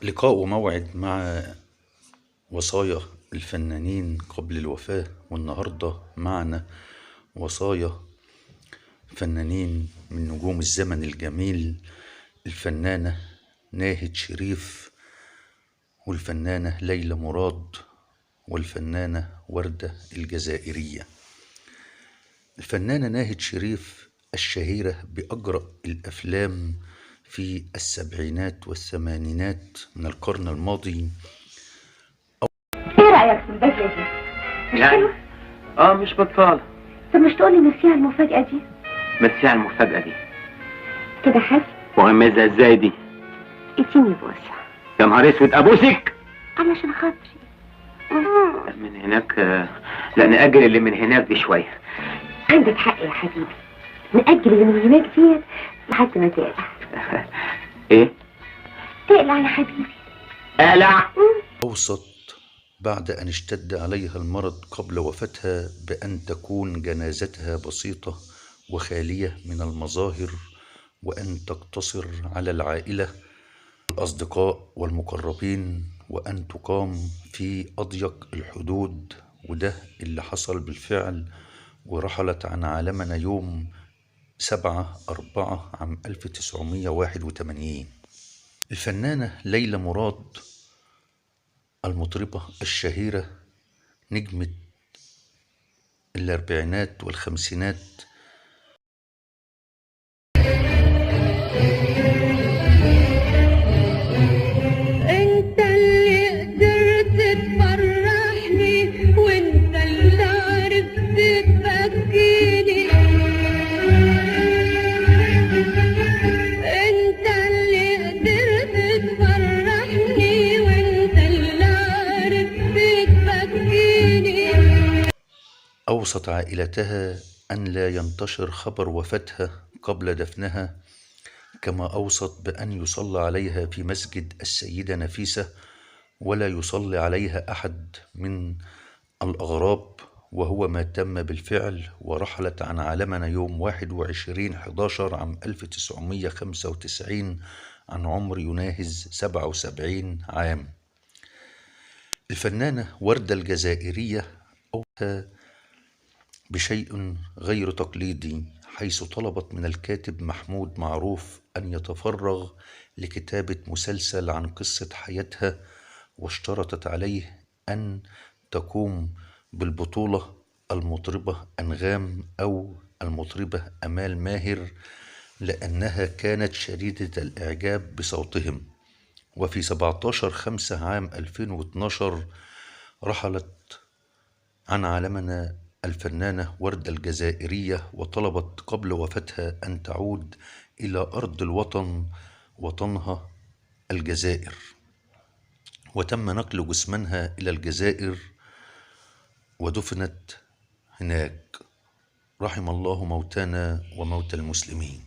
لقاء وموعد مع وصايا الفنانين قبل الوفاة، والنهاردة معنا وصايا فنانين من نجوم الزمن الجميل، الفنانة ناهد شريف والفنانة ليلى مراد والفنانة وردة الجزائرية. الفنانة ناهد شريف الشهيرة بأجرأ الأفلام في السبعينات والثمانينات من القرن الماضي. ايه رأيك في البدلة دي؟ مش يعني حلوة؟ مش بطالة. طب مش تقولي ميرسي على المفاجأة دي؟ ميرسي على المفاجأة دي. كده حلو؟ وغمزها ازاي دي؟ اديني بوسة. يا نهار اسود، ابوسك علشان خاطري. من هناك. لا، نأجل اللي من هناك دي شوية. عندك حق يا حبيبي، نأجل اللي من هناك ديت لحد ما تقلع. ايه؟ تقلع يا حبيبي. اقلع؟ أوصت بعد أن اشتد عليها المرض قبل وفاتها بأن تكون جنازتها بسيطة وخالية من المظاهر، وأن تقتصر على العائلة والأصدقاء والمقربين، وأن تقام في أضيق الحدود. وده اللي حصل بالفعل، ورحلت عن عالمنا يوم 7/4 عام 1981. الفنانة ليلى مراد المطربة الشهيرة، نجمة الأربعينات والخمسينات، انت اللي قدرت تفرحني، وانت اللي عرفت تبكيني، انت اللي قدرت تفرحني، وانت اللي عرفت تبكيني. أوصت عائلتها أن لا ينتشر خبر وفاتها قبل دفنها، كما أوصت بأن يصلى عليها في مسجد السيدة نفيسة، ولا يصلي عليها أحد من الأغراب، وهو ما تم بالفعل. ورحلت عن عالمنا يوم 21/11 عام 1995 عن عمر يناهز 77 عام. الفنانة وردة الجزائرية أوصى بشيء غير تقليدي، حيث طلبت من الكاتب محمود معروف أن يتفرغ لكتابة مسلسل عن قصة حياتها، واشترطت عليه أن تقوم بالبطولة المطربة أنغام أو المطربة أمال ماهر، لأنها كانت شديدة الإعجاب بصوتهم. وفي 17/5 عام 2012 رحلت عن عالمنا الفنانة وردة الجزائرية، وطلبت قبل وفاتها أن تعود إلى أرض الوطن، وطنها الجزائر، وتم نقل جثمانها إلى الجزائر ودفنت هناك. رحم الله موتانا وموتى المسلمين.